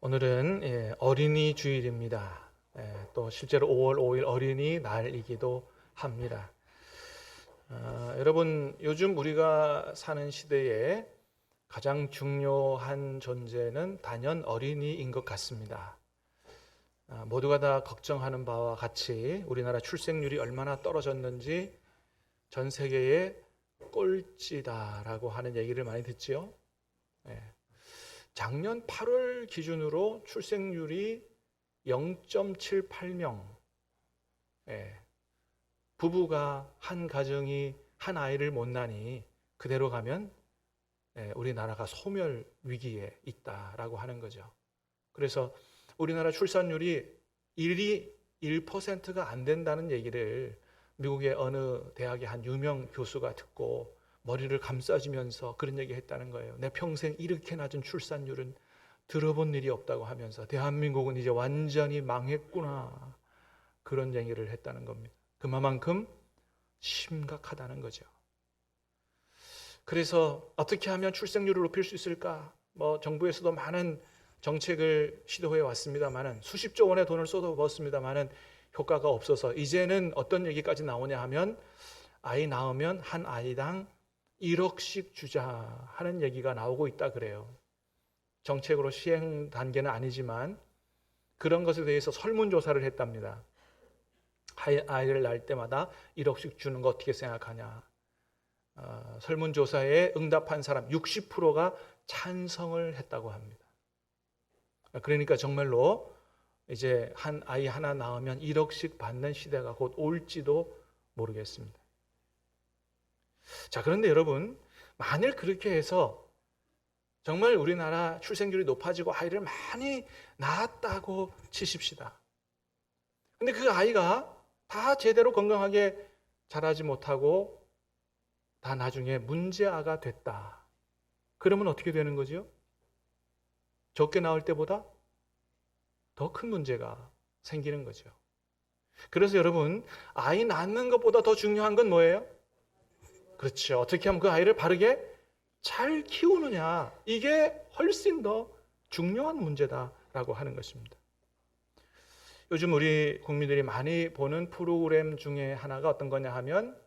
오늘은 어린이 주일입니다. 또 실제로 5월 5일 어린이날이기도 합니다. 여러분, 요즘 우리가 사는 시대에 가장 중요한 존재는 단연 어린이인 것 같습니다. 모두가 다 걱정하는 바와 같이 우리나라 출생률이 얼마나 떨어졌는지 전 세계의 꼴찌다라고 하는 얘기를 많이 듣지요. 작년 8월 기준으로 출생률이 0.78명, 부부가 한 가정이 한 아이를 못 낳으니 그대로 가면 우리나라가 소멸 위기에 있다라고 하는 거죠. 그래서 우리나라 출산율이 1%가 안 된다는 얘기를 미국의 어느 대학의 한 유명 교수가 듣고 머리를 감싸주면서 그런 얘기 했다는 거예요. 내 평생 이렇게 낮은 출산율은 들어본 일이 없다고 하면서 대한민국은 이제 완전히 망했구나, 그런 얘기를 했다는 겁니다. 그만큼 심각하다는 거죠. 그래서 어떻게 하면 출생률을 높일 수 있을까? 정부에서도 많은 정책을 시도해 왔습니다만은, 수십조 원의 돈을 쏟아부었습니다만은 효과가 없어서 이제는 어떤 얘기까지 나오냐 하면, 아이 낳으면 한 아이당 1억씩 주자 하는 얘기가 나오고 있다 그래요. 정책으로 시행 단계는 아니지만 그런 것에 대해서 설문조사를 했답니다. 아이를 낳을 때마다 1억씩 주는 거 어떻게 생각하냐. 설문조사에 응답한 사람 60%가 찬성을 했다고 합니다. 그러니까 정말로 이제 한 아이 하나 낳으면 1억씩 받는 시대가 곧 올지도 모르겠습니다. 자, 그런데 여러분, 만일 그렇게 해서 정말 우리나라 출생률이 높아지고 아이를 많이 낳았다고 치십시다. 근데 그 아이가 다 제대로 건강하게 자라지 못하고 다 나중에 문제아가 됐다. 그러면 어떻게 되는 거죠? 적게 낳을 때보다 더 큰 문제가 생기는 거죠. 그래서 여러분, 아이 낳는 것보다 더 중요한 건 뭐예요? 그렇죠. 어떻게 하면 그 아이를 바르게 잘 키우느냐, 이게 훨씬 더 중요한 문제다라고 하는 것입니다. 요즘 우리 국민들이 많이 보는 프로그램 중에 하나가 어떤 거냐 하면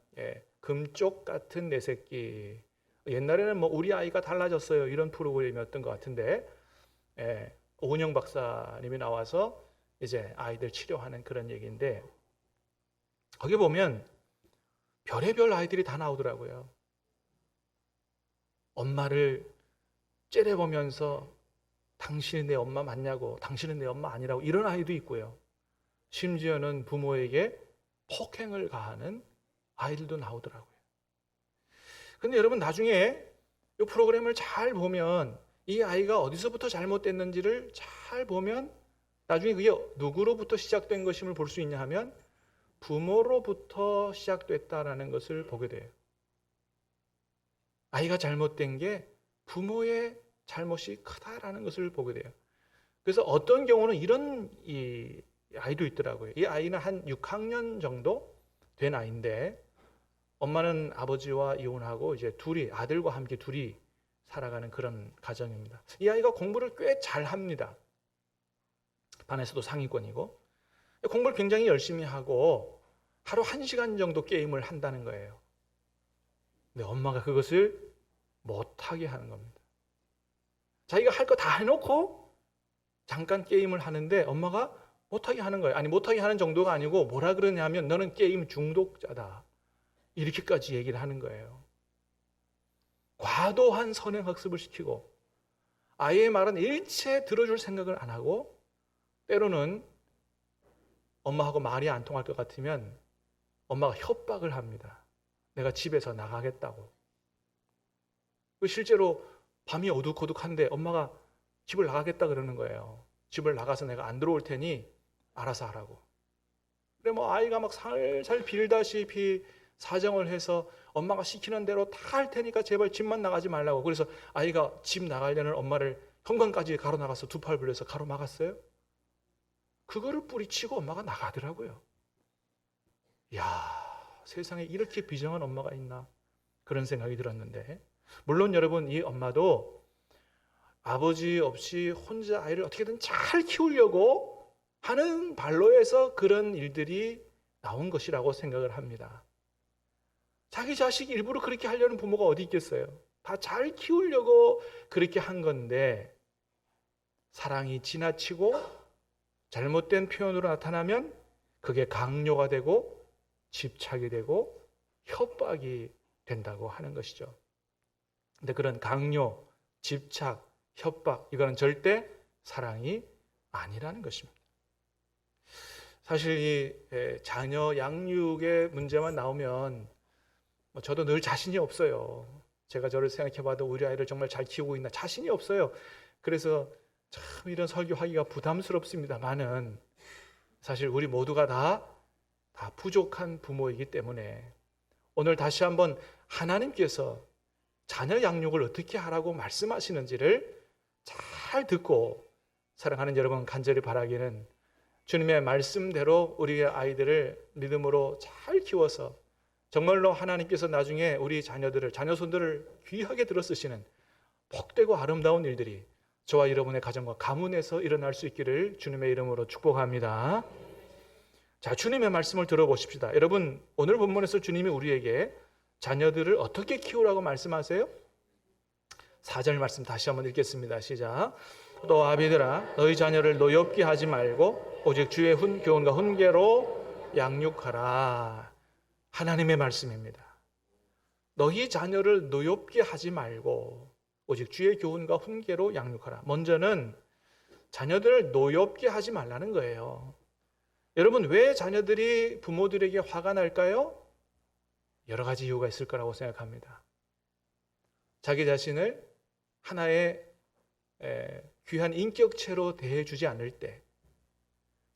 금쪽 같은 내 새끼. 옛날에는 우리 아이가 달라졌어요, 이런 프로그램이었던 것 같은데, 오은영 박사님이 나와서 이제 아이들 치료하는 그런 얘기인데, 거기 보면 별의별 아이들이 다 나오더라고요. 엄마를 째려보면서 당신이 내 엄마 맞냐고, 당신은 내 엄마 아니라고, 이런 아이도 있고요. 심지어는 부모에게 폭행을 가하는 아이들도 나오더라고요. 근데 여러분, 나중에 이 프로그램을 잘 보면 이 아이가 어디서부터 잘못됐는지를 잘 보면 나중에 그게 누구로부터 시작된 것임을 볼 수 있냐 하면 부모로부터 시작됐다라는 것을 보게 돼요. 아이가 잘못된 게 부모의 잘못이 크다라는 것을 보게 돼요. 그래서 어떤 경우는 이런 아이도 있더라고요. 이 아이는 한 6학년 정도 된 아이인데, 엄마는 아버지와 이혼하고 이제 아들과 함께 둘이 살아가는 그런 가정입니다. 이 아이가 공부를 꽤 잘합니다. 반에서도 상위권이고, 공부를 굉장히 열심히 하고 하루 1시간 정도 게임을 한다는 거예요. 근데 엄마가 그것을 못하게 하는 겁니다. 자기가 할 거 다 해놓고 잠깐 게임을 하는데 엄마가 못하게 하는 거예요. 아니, 못하게 하는 정도가 아니고 뭐라 그러냐면, 너는 게임 중독자다, 이렇게까지 얘기를 하는 거예요. 과도한 선행학습을 시키고 아이의 말은 일체 들어줄 생각을 안 하고, 때로는 엄마하고 말이 안 통할 것 같으면 엄마가 협박을 합니다. 내가 집에서 나가겠다고. 실제로 밤이 어둑어둑한데 엄마가 집을 나가겠다 그러는 거예요. 집을 나가서 내가 안 들어올 테니 알아서 하라고. 그래, 아이가 막 살살 빌다시피 사정을 해서 엄마가 시키는 대로 다 할 테니까 제발 집만 나가지 말라고. 그래서 아이가 집 나가려는 엄마를 현관까지 가로나가서 두 팔 벌려서 가로막았어요. 그거를 뿌리치고 엄마가 나가더라고요. 이야, 세상에 이렇게 비정한 엄마가 있나, 그런 생각이 들었는데, 물론 여러분, 이 엄마도 아버지 없이 혼자 아이를 어떻게든 잘 키우려고 하는 반로에서 그런 일들이 나온 것이라고 생각을 합니다. 자기 자식 일부러 그렇게 하려는 부모가 어디 있겠어요? 다 잘 키우려고 그렇게 한 건데 사랑이 지나치고 잘못된 표현으로 나타나면 그게 강요가 되고 집착이 되고 협박이 된다고 하는 것이죠. 근데 그런 강요, 집착, 협박 이거는 절대 사랑이 아니라는 것입니다. 사실 이 자녀 양육의 문제만 나오면 저도 늘 자신이 없어요. 제가 저를 생각해봐도 우리 아이를 정말 잘 키우고 있나 자신이 없어요. 그래서 참 이런 설교하기가 부담스럽습니다만은 사실 우리 모두가 다 부족한 부모이기 때문에 오늘 다시 한번 하나님께서 자녀 양육을 어떻게 하라고 말씀하시는지를 잘 듣고 사랑하는 여러분 간절히 바라기는 주님의 말씀대로 우리의 아이들을 믿음으로 잘 키워서 정말로 하나님께서 나중에 우리 자녀들을 자녀손들을 귀하게 들어쓰시는 복되고 아름다운 일들이 저와 여러분의 가정과 가문에서 일어날 수 있기를 주님의 이름으로 축복합니다. 자, 주님의 말씀을 들어보십시다. 여러분 오늘 본문에서 주님이 우리에게 자녀들을 어떻게 키우라고 말씀하세요? 4절 말씀 다시 한번 읽겠습니다. 시작. 또 아비들아 너희 자녀를 노엽게 하지 말고 오직 주의 교훈과 훈계로 양육하라. 하나님의 말씀입니다. 너희 자녀를 노엽게 하지 말고 오직 주의 교훈과 훈계로 양육하라. 먼저는 자녀들을 노엽게 하지 말라는 거예요. 여러분 왜 자녀들이 부모들에게 화가 날까요? 여러 가지 이유가 있을 거라고 생각합니다. 자기 자신을 하나의 귀한 인격체로 대해주지 않을 때,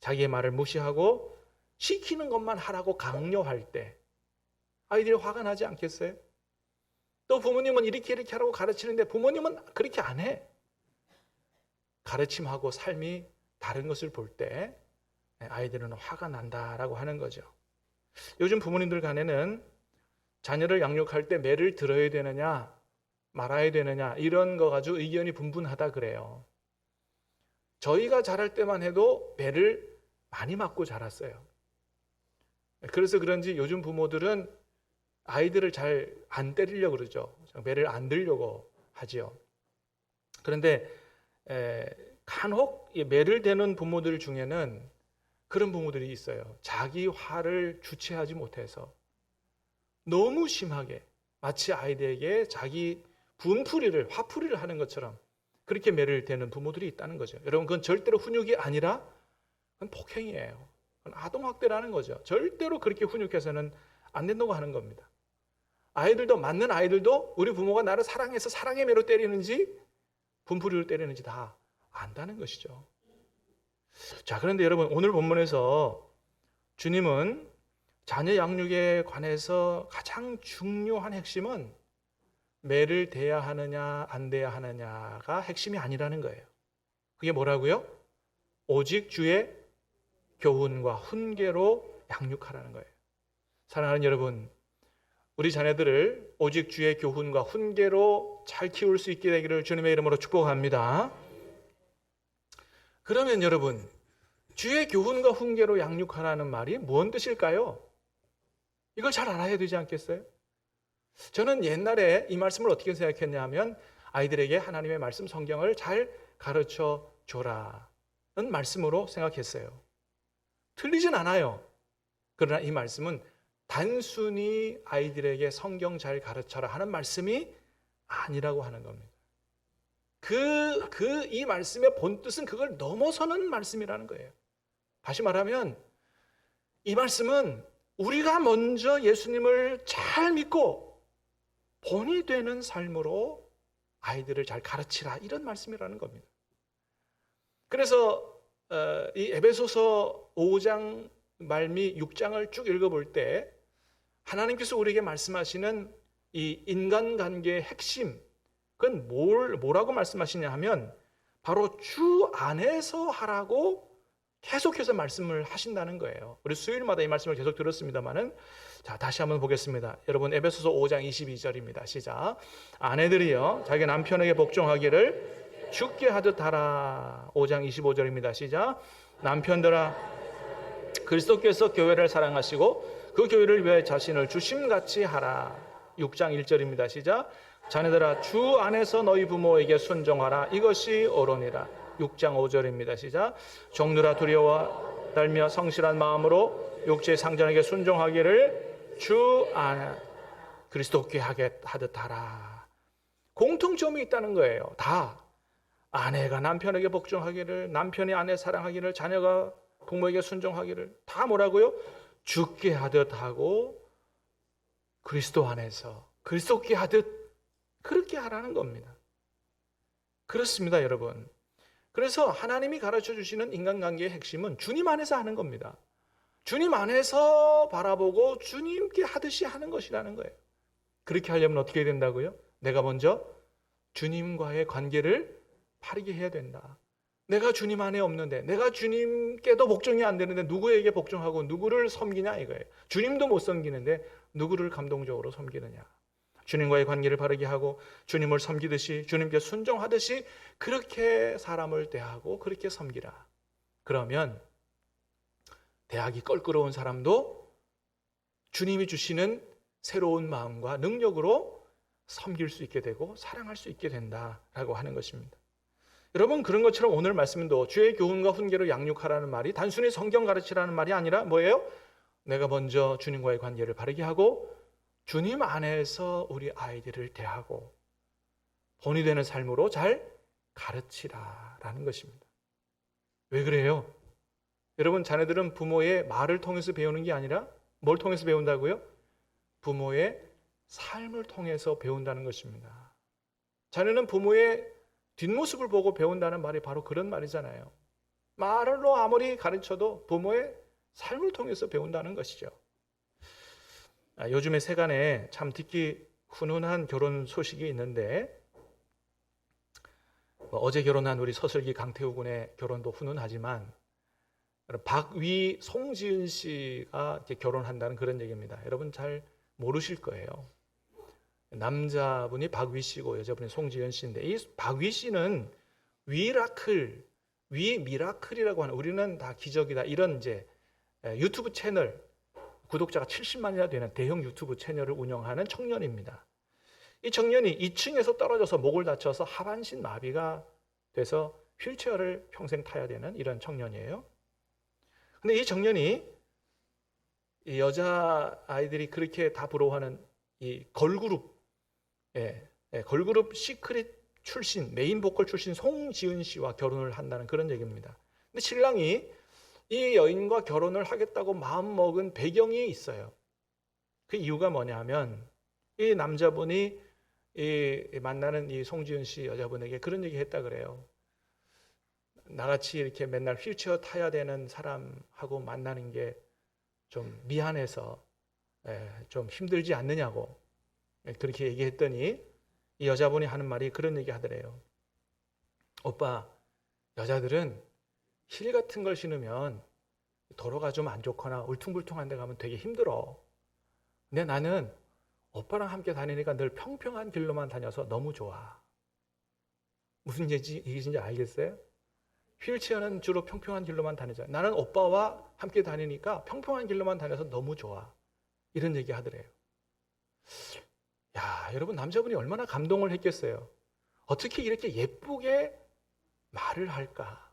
자기의 말을 무시하고 시키는 것만 하라고 강요할 때 아이들이 화가 나지 않겠어요? 또 부모님은 이렇게 하라고 가르치는데 부모님은 그렇게 안 해. 가르침하고 삶이 다른 것을 볼 때 아이들은 화가 난다라고 하는 거죠. 요즘 부모님들 간에는 자녀를 양육할 때 매를 들어야 되느냐 말아야 되느냐 이런 거 가지고 의견이 분분하다 그래요. 저희가 자랄 때만 해도 매를 많이 맞고 자랐어요. 그래서 그런지 요즘 부모들은 아이들을 잘 안 때리려고 그러죠. 매를 안 들려고 하지요. 그런데 간혹 매를 대는 부모들 중에는 그런 부모들이 있어요. 자기 화를 주체하지 못해서 너무 심하게 마치 아이들에게 자기 화풀이를 하는 것처럼 그렇게 매를 대는 부모들이 있다는 거죠. 여러분 그건 절대로 훈육이 아니라 그건 폭행이에요. 그건 아동학대라는 거죠. 절대로 그렇게 훈육해서는 안 된다고 하는 겁니다. 아이들도 맞는 아이들도 우리 부모가 나를 사랑해서 사랑의 매로 때리는지 분풀이로 때리는지 다 안다는 것이죠. 자, 그런데 여러분 오늘 본문에서 주님은 자녀 양육에 관해서 가장 중요한 핵심은 매를 대야 하느냐 안 대야 하느냐가 핵심이 아니라는 거예요. 그게 뭐라고요? 오직 주의 교훈과 훈계로 양육하라는 거예요. 사랑하는 여러분, 우리 자녀들을 오직 주의 교훈과 훈계로 잘 키울 수 있게 되기를 주님의 이름으로 축복합니다. 그러면 여러분, 주의 교훈과 훈계로 양육하라는 말이 무슨 뜻일까요? 이걸 잘 알아야 되지 않겠어요? 저는 옛날에 이 말씀을 어떻게 생각했냐 하면 아이들에게 하나님의 말씀 성경을 잘 가르쳐 줘라는 말씀으로 생각했어요. 틀리진 않아요. 그러나 이 말씀은 단순히 아이들에게 성경 잘 가르쳐라 하는 말씀이 아니라고 하는 겁니다. 이 말씀의 본뜻은 그걸 넘어서는 말씀이라는 거예요. 다시 말하면 이 말씀은 우리가 먼저 예수님을 잘 믿고 본이 되는 삶으로 아이들을 잘 가르치라 이런 말씀이라는 겁니다. 그래서 이 에베소서 5장 말미 6장을 쭉 읽어볼 때 하나님께서 우리에게 말씀하시는 이 인간관계의 핵심 그건 뭐라고 말씀하시냐 하면 바로 주 안에서 하라고 계속해서 말씀을 하신다는 거예요. 우리 수요일마다 이 말씀을 계속 들었습니다만은 자 다시 한번 보겠습니다. 여러분 에베소서 5장 22절입니다. 시작. 아내들이여 자기 남편에게 복종하기를 죽게 하듯 하라. 5장 25절입니다. 시작. 남편들아, 그리스도께서 교회를 사랑하시고 그 교회를 위해 자신을 주심같이 하라. 6장 1절입니다. 시작. 자네들아, 주 안에서 너희 부모에게 순종하라. 이것이 옳으니라. 6장 5절입니다. 시작. 종들아, 두려워 떨며 성실한 마음으로 육체의 상전에게 순종하기를 주 안에 그리스도께 하듯 하라. 공통점이 있다는 거예요. 다 아내가 남편에게 복종하기를, 남편이 아내 사랑하기를, 자녀가 부모에게 순종하기를, 다 뭐라고요? 죽게 하듯 하고 그리스도 안에서 그리스도께 하듯 그렇게 하라는 겁니다. 그렇습니다, 여러분. 그래서 하나님이 가르쳐 주시는 인간관계의 핵심은 주님 안에서 하는 겁니다. 주님 안에서 바라보고 주님께 하듯이 하는 것이라는 거예요. 그렇게 하려면 어떻게 해야 된다고요? 내가 먼저 주님과의 관계를 바르게 해야 된다. 내가 주님 안에 없는데, 내가 주님께도 복종이 안 되는데 누구에게 복종하고 누구를 섬기냐 이거예요. 주님도 못 섬기는데 누구를 감동적으로 섬기느냐. 주님과의 관계를 바르게 하고 주님을 섬기듯이, 주님께 순종하듯이 그렇게 사람을 대하고 그렇게 섬기라. 그러면 대하기 껄끄러운 사람도 주님이 주시는 새로운 마음과 능력으로 섬길 수 있게 되고 사랑할 수 있게 된다라고 하는 것입니다. 여러분, 그런 것처럼 오늘 말씀도 주의 교훈과 훈계를 양육하라는 말이 단순히 성경 가르치라는 말이 아니라 뭐예요? 내가 먼저 주님과의 관계를 바르게 하고 주님 안에서 우리 아이들을 대하고 본이 되는 삶으로 잘 가르치라라는 것입니다. 왜 그래요? 여러분, 자녀들은 부모의 말을 통해서 배우는 게 아니라 뭘 통해서 배운다고요? 부모의 삶을 통해서 배운다는 것입니다. 자녀는 부모의 뒷모습을 보고 배운다는 말이 바로 그런 말이잖아요. 말로 아무리 가르쳐도 부모의 삶을 통해서 배운다는 것이죠. 요즘에 세간에 참 듣기 훈훈한 결혼 소식이 있는데, 어제 결혼한 우리 서슬기 강태우 군의 결혼도 훈훈하지만 박위 송지은 씨가 결혼한다는 그런 얘기입니다. 여러분 잘 모르실 거예요. 남자분이 박위 씨고 여자분이 송지은 씨인데, 이 박위 씨는 위미라클이라고 하는, 우리는 다 기적이다, 이런 이제 유튜브 채널, 구독자가 70만이나 되는 대형 유튜브 채널을 운영하는 청년입니다. 이 청년이 2층에서 떨어져서 목을 다쳐서 하반신 마비가 돼서 휠체어를 평생 타야 되는 이런 청년이에요. 근데 이 청년이 이 여자 아이들이 그렇게 다 부러워하는 이 걸그룹, 걸그룹 시크릿 출신, 메인 보컬 출신 송지은 씨와 결혼을 한다는 그런 얘기입니다. 근데 신랑이 이 여인과 결혼을 하겠다고 마음먹은 배경이 있어요. 그 이유가 뭐냐면 이 남자분이 만나는 이 송지은 씨 여자분에게 그런 얘기 했다 그래요. 나같이 이렇게 맨날 휠체어 타야 되는 사람하고 만나는 게 좀 미안해서 좀 힘들지 않느냐고 그렇게 얘기했더니 이 여자분이 하는 말이 그런 얘기 하더래요. 오빠, 여자들은 힐 같은 걸 신으면 도로가 좀 안 좋거나 울퉁불퉁한 데 가면 되게 힘들어. 근데 나는 오빠랑 함께 다니니까 늘 평평한 길로만 다녀서 너무 좋아. 무슨 얘기인지 알겠어요? 휠체어는 주로 평평한 길로만 다니잖아요. 나는 오빠와 함께 다니니까 평평한 길로만 다녀서 너무 좋아. 이런 얘기 하더래요. 야, 여러분, 남자분이 얼마나 감동을 했겠어요. 어떻게 이렇게 예쁘게 말을 할까?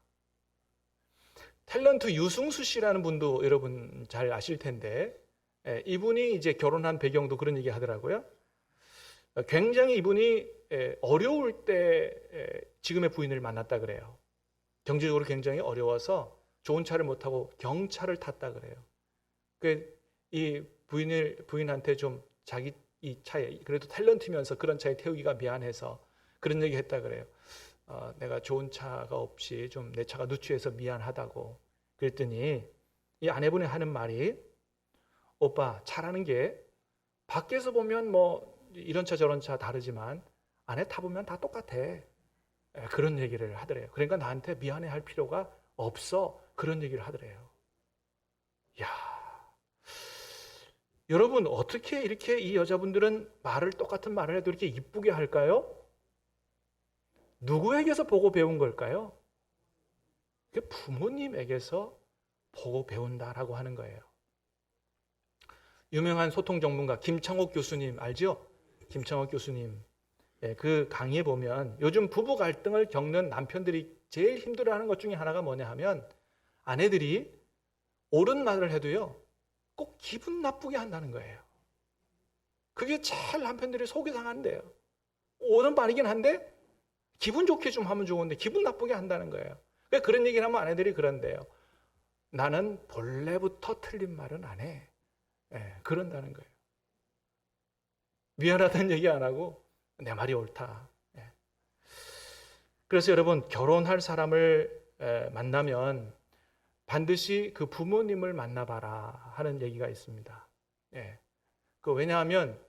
탤런트 유승수 씨라는 분도 여러분 잘 아실 텐데, 이분이 이제 결혼한 배경도 그런 얘기 하더라고요. 굉장히 이분이 어려울 때 지금의 부인을 만났다 그래요. 경제적으로 굉장히 어려워서 좋은 차를 못 타고 경차를 탔다 그래요. 이 부인한테 좀 자기 이 차에, 그래도 탤런트면서 그런 차에 태우기가 미안해서 그런 얘기 했다 그래요. 내가 좋은 차가 없이 좀 내 차가 누추해서 미안하다고. 그랬더니 이 아내분이 하는 말이, 오빠, 차라는 게 밖에서 보면 뭐 이런 차 저런 차 다르지만 안에 타보면 다 똑같아. 그런 얘기를 하더래요. 그러니까 나한테 미안해 할 필요가 없어. 그런 얘기를 하더래요. 야, 여러분, 어떻게 이렇게 이 여자분들은 똑같은 말을 해도 이렇게 이쁘게 할까요? 누구에게서 보고 배운 걸까요? 부모님에게서 보고 배운다라고 하는 거예요. 유명한 소통 전문가 김창옥 교수님 알죠? 김창옥 교수님. 그 강의에 보면 요즘 부부 갈등을 겪는 남편들이 제일 힘들어하는 것 중에 하나가 뭐냐 하면 아내들이 옳은 말을 해도요 꼭 기분 나쁘게 한다는 거예요. 그게 제일 남편들이 속이 상한대요. 옳은 말이긴 한데 기분 좋게 좀 하면 좋은데 기분 나쁘게 한다는 거예요. 그러니까 그런 얘기를 하면 아내들이 그런데요. 나는 본래부터 틀린 말은 안 해. 그런다는 거예요. 미안하다는 얘기 안 하고 내 말이 옳다. 그래서 여러분 결혼할 사람을 만나면 반드시 그 부모님을 만나봐라 하는 얘기가 있습니다. 왜냐하면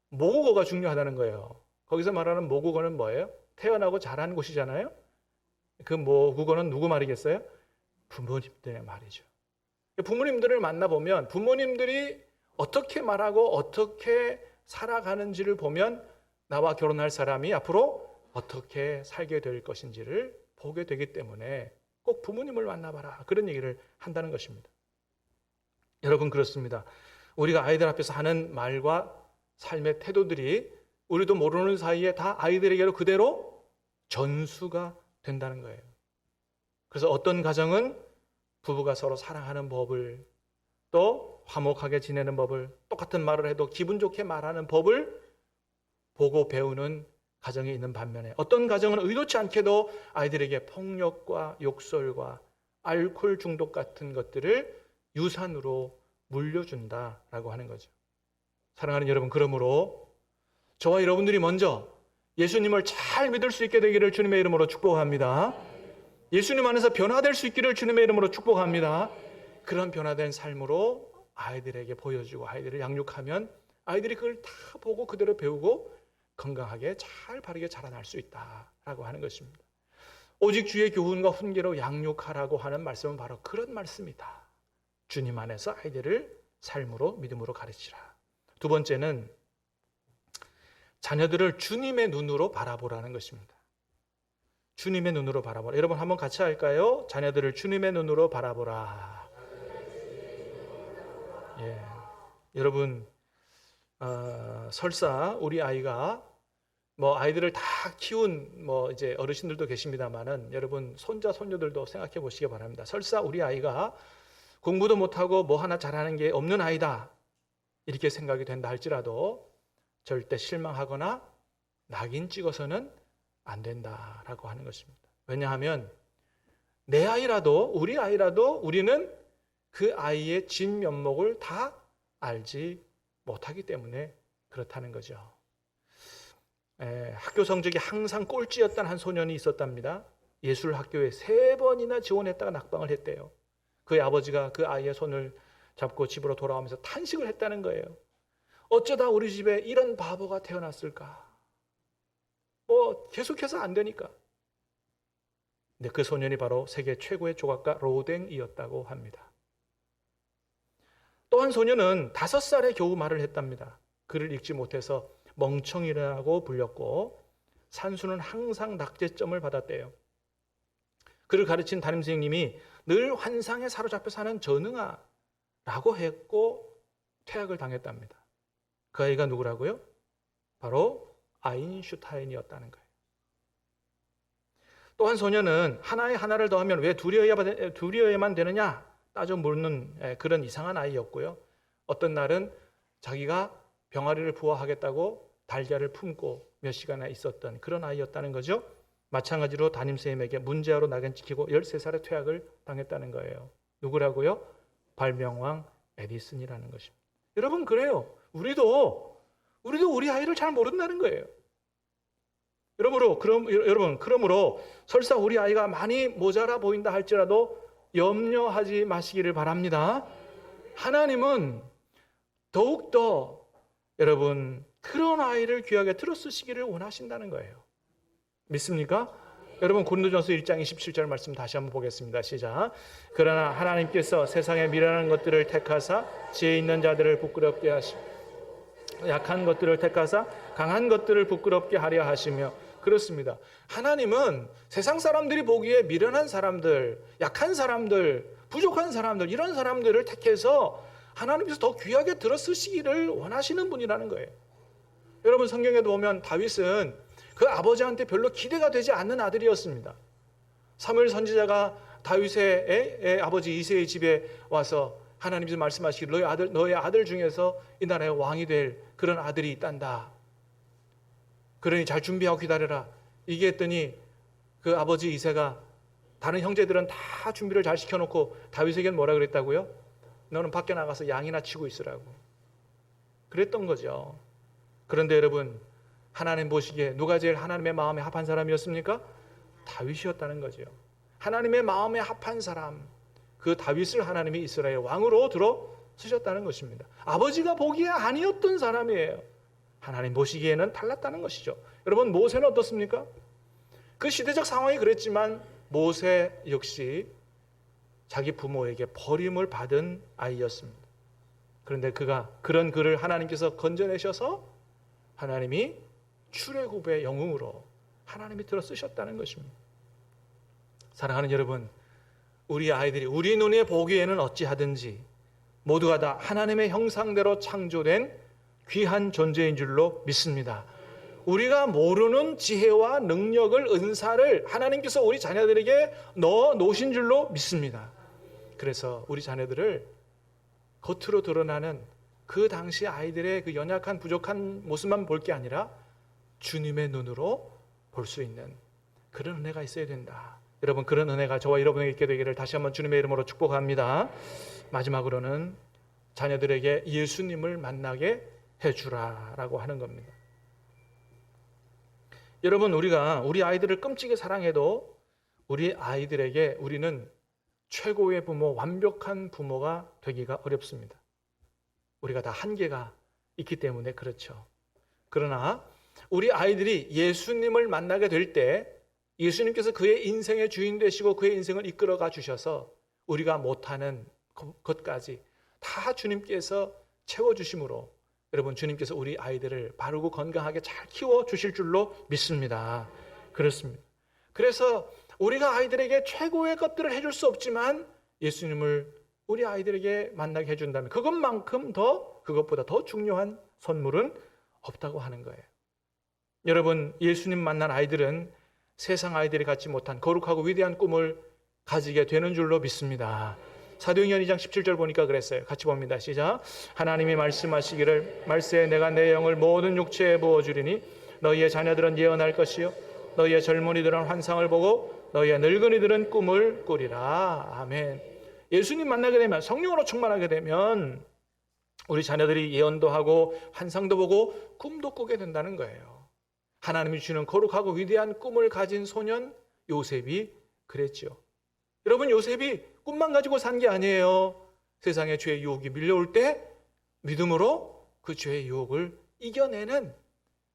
모국어가 중요하다는 거예요. 거기서 말하는 모국어는 뭐예요? 태어나고 자란 곳이잖아요. 그 모국어는 누구 말이겠어요? 부모님들의 말이죠. 부모님들을 만나보면 부모님들이 어떻게 말하고 어떻게 살아가는지를 보면 나와 결혼할 사람이 앞으로 어떻게 살게 될 것인지를 보게 되기 때문에 꼭 부모님을 만나봐라 그런 얘기를 한다는 것입니다. 여러분 그렇습니다. 우리가 아이들 앞에서 하는 말과 삶의 태도들이 우리도 모르는 사이에 다 아이들에게로 그대로 전수가 된다는 거예요. 그래서 어떤 가정은 부부가 서로 사랑하는 법을 또 화목하게 지내는 법을 똑같은 말을 해도 기분 좋게 말하는 법을 보고 배우는 가정이 있는 반면에 어떤 가정은 의도치 않게도 아이들에게 폭력과 욕설과 알코올 중독 같은 것들을 유산으로 물려준다라고 하는 거죠. 사랑하는 여러분, 그러므로 저와 여러분들이 먼저 예수님을 잘 믿을 수 있게 되기를 주님의 이름으로 축복합니다. 예수님 안에서 변화될 수 있기를 주님의 이름으로 축복합니다. 그런 변화된 삶으로 아이들에게 보여주고 아이들을 양육하면 아이들이 그걸 다 보고 그대로 배우고 건강하게 잘 바르게 자라날 수 있다라고 하는 것입니다. 오직 주의 교훈과 훈계로 양육하라고 하는 말씀은 바로 그런 말씀이다. 주님 안에서 아이들을 삶으로 믿음으로 가르치라. 두 번째는 자녀들을 주님의 눈으로 바라보라는 것입니다. 주님의 눈으로 바라보라. 여러분 한번 같이 할까요? 자녀들을 주님의 눈으로 바라보라. 여러분 설사 우리 아이가 아이들을 다 키운 이제 어르신들도 계십니다만은 여러분 손자 손녀들도 생각해 보시기 바랍니다. 설사 우리 아이가 공부도 못하고 뭐 하나 잘하는 게 없는 아이다 이렇게 생각이 된다 할지라도 절대 실망하거나 낙인 찍어서는 안 된다라고 하는 것입니다. 왜냐하면 내 아이라도 우리 아이라도 우리는 그 아이의 진면목을 다 알지 못하기 때문에 그렇다는 거죠. 학교 성적이 항상 꼴찌였던 한 소년이 있었답니다. 예술학교에 3번이나 지원했다가 낙방을 했대요. 그의 아버지가 그 아이의 손을 잡고 집으로 돌아오면서 탄식을 했다는 거예요. 어쩌다 우리 집에 이런 바보가 태어났을까? 계속해서 안 되니까. 근데 그 소년이 바로 세계 최고의 조각가 로댕이었다고 합니다. 또 한 소년은 5살에 겨우 말을 했답니다. 글을 읽지 못해서 멍청이라고 불렸고 산수는 항상 낙제점을 받았대요. 그를 가르친 담임선생님이 늘 환상에 사로잡혀 사는 전응아 라고 했고 퇴학을 당했답니다. 그 아이가 누구라고요? 바로 아인슈타인이었다는 거예요. 또 한 소년은 하나에 하나를 더하면 왜 둘이어야만 되느냐 따져 묻는 그런 이상한 아이였고요. 어떤 날은 자기가 병아리를 부화하겠다고 달걀을 품고 몇 시간이나 있었던 그런 아이였다는 거죠. 마찬가지로 담임선생님에게 문제아로 낙인 찍히고 13살에 퇴학을 당했다는 거예요. 누구라고요? 발명왕 에디슨이라는 것입니다. 여러분 그래요. 우리도 우리 아이를 잘 모른다는 거예요. 그러므로 설사 우리 아이가 많이 모자라 보인다 할지라도 염려하지 마시기를 바랍니다. 하나님은 더욱더 여러분 그런 아이를 귀하게 들어쓰시기를 원하신다는 거예요. 믿습니까? 여러분 고린도전서 1장 27절 말씀 다시 한번 보겠습니다. 시작. 그러나 하나님께서 세상의 미련한 것들을 택하사 지혜 있는 자들을 부끄럽게 하시고 약한 것들을 택하사 강한 것들을 부끄럽게 하려 하시며 그렇습니다. 하나님은 세상 사람들이 보기에 미련한 사람들, 약한 사람들, 부족한 사람들, 이런 사람들을 택해서 하나님께서 더 귀하게 들어 쓰시기를 원하시는 분이라는 거예요. 여러분, 성경에도 보면 다윗은 그 아버지한테 별로 기대가 되지 않는 아들이었습니다. 사무엘 선지자가 다윗의 아버지 이새의 집에 와서 하나님께서 말씀하시기를 너의 아들 중에서 이 나라의 왕이 될 그런 아들이 있단다. 그러니 잘 준비하고 기다려라. 얘기했더니 그 아버지 이새가 다른 형제들은 다 준비를 잘 시켜놓고 다윗에게는 뭐라 그랬다고요? 너는 밖에 나가서 양이나 치고 있으라고. 그랬던 거죠. 그런데 여러분, 하나님 보시기에 누가 제일 하나님의 마음에 합한 사람이었습니까? 다윗이었다는 거죠. 하나님의 마음에 합한 사람, 그 다윗을 하나님이 이스라엘 왕으로 들어 쓰셨다는 것입니다. 아버지가 보기에 아니었던 사람이에요. 하나님 보시기에는 달랐다는 것이죠. 여러분, 모세는 어떻습니까? 그 시대적 상황이 그랬지만 모세 역시 자기 부모에게 버림을 받은 아이였습니다. 그런데 그런 그를 하나님께서 건져내셔서 하나님이 출애굽의 영웅으로 하나님이 들어 쓰셨다는 것입니다. 사랑하는 여러분, 우리 아이들이 우리 눈에 보기에는 어찌하든지 모두가 다 하나님의 형상대로 창조된 귀한 존재인 줄로 믿습니다. 우리가 모르는 지혜와 능력을, 은사를 하나님께서 우리 자녀들에게 넣어 놓으신 줄로 믿습니다. 그래서 우리 자녀들을 겉으로 드러나는 그 당시 아이들의 그 연약한 부족한 모습만 볼 게 아니라 주님의 눈으로 볼 수 있는 그런 은혜가 있어야 된다. 여러분, 그런 은혜가 저와 여러분에게 있게 되기를 다시 한번 주님의 이름으로 축복합니다. 마지막으로는 자녀들에게 예수님을 만나게 해주라라고 하는 겁니다. 여러분, 우리 아이들을 끔찍이 사랑해도 우리 아이들에게 우리는 최고의 부모, 완벽한 부모가 되기가 어렵습니다. 우리가 다 한계가 있기 때문에 그렇죠. 그러나 우리 아이들이 예수님을 만나게 될 때 예수님께서 그의 인생의 주인 되시고 그의 인생을 이끌어가 주셔서 우리가 못하는 것까지 다 주님께서 채워주심으로 여러분, 주님께서 우리 아이들을 바르고 건강하게 잘 키워주실 줄로 믿습니다. 그렇습니다. 그래서 우리가 아이들에게 최고의 것들을 해줄 수 없지만 예수님을 우리 아이들에게 만나게 해준다면 그것보다 더 중요한 선물은 없다고 하는 거예요. 여러분, 예수님 만난 아이들은 세상 아이들이 갖지 못한 거룩하고 위대한 꿈을 가지게 되는 줄로 믿습니다. 사도행전 2장 17절 보니까 그랬어요. 같이 봅니다. 시작. 하나님이 말씀하시기를 말세에 내가 내 영을 모든 육체에 부어주리니 너희의 자녀들은 예언할 것이요 너희의 젊은이들은 환상을 보고 너희의 늙은이들은 꿈을 꾸리라. 아멘. 예수님 만나게 되면, 성령으로 충만하게 되면 우리 자녀들이 예언도 하고 환상도 보고 꿈도 꾸게 된다는 거예요. 하나님이 주는 거룩하고 위대한 꿈을 가진 소년 요셉이 그랬죠. 여러분, 요셉이 꿈만 가지고 산 게 아니에요. 세상의 죄의 유혹이 밀려올 때 믿음으로 그 죄의 유혹을 이겨내는,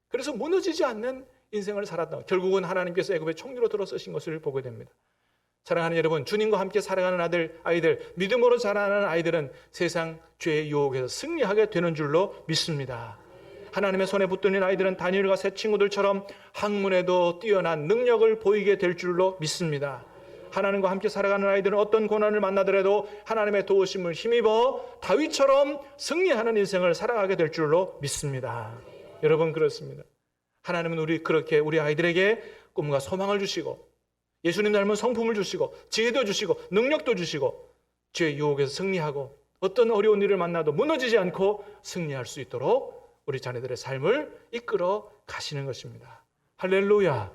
그래서 무너지지 않는 인생을 살았다. 결국은 하나님께서 애굽의 총리로 들어 쓰신 것을 보게 됩니다. 사랑하는 여러분, 주님과 함께 살아가는 아이들, 믿음으로 자라나는 아이들은 세상 죄의 유혹에서 승리하게 되는 줄로 믿습니다. 하나님의 손에 붙들린 아이들은 다니엘과 새 친구들처럼 학문에도 뛰어난 능력을 보이게 될 줄로 믿습니다. 하나님과 함께 살아가는 아이들은 어떤 고난을 만나더라도 하나님의 도우심을 힘입어 다윗처럼 승리하는 인생을 살아가게 될 줄로 믿습니다. 여러분, 그렇습니다. 하나님은 그렇게 우리 아이들에게 꿈과 소망을 주시고 예수님 닮은 성품을 주시고 지혜도 주시고 능력도 주시고 죄의 유혹에서 승리하고 어떤 어려운 일을 만나도 무너지지 않고 승리할 수 있도록 우리 자녀들의 삶을 이끌어 가시는 것입니다. 할렐루야.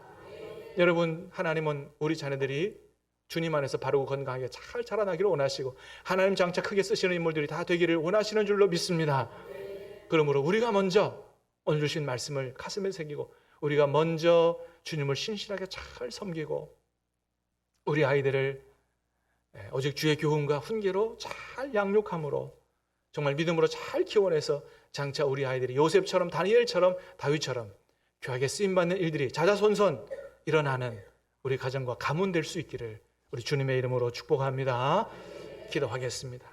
여러분, 하나님은 우리 자녀들이 주님 안에서 바르고 건강하게 잘 자라나기를 원하시고 하나님 장차 크게 쓰시는 인물들이 다 되기를 원하시는 줄로 믿습니다. 그러므로 우리가 먼저 오늘 주신 말씀을 가슴에 새기고 우리가 먼저 주님을 신실하게 잘 섬기고 우리 아이들을 오직 주의 교훈과 훈계로 잘 양육함으로 정말 믿음으로 잘 키워내서 장차 우리 아이들이 요셉처럼 다니엘처럼 다윗처럼 귀하게 쓰임받는 일들이 자자손손 일어나는 우리 가정과 가문 될 수 있기를 우리 주님의 이름으로 축복합니다. 기도하겠습니다.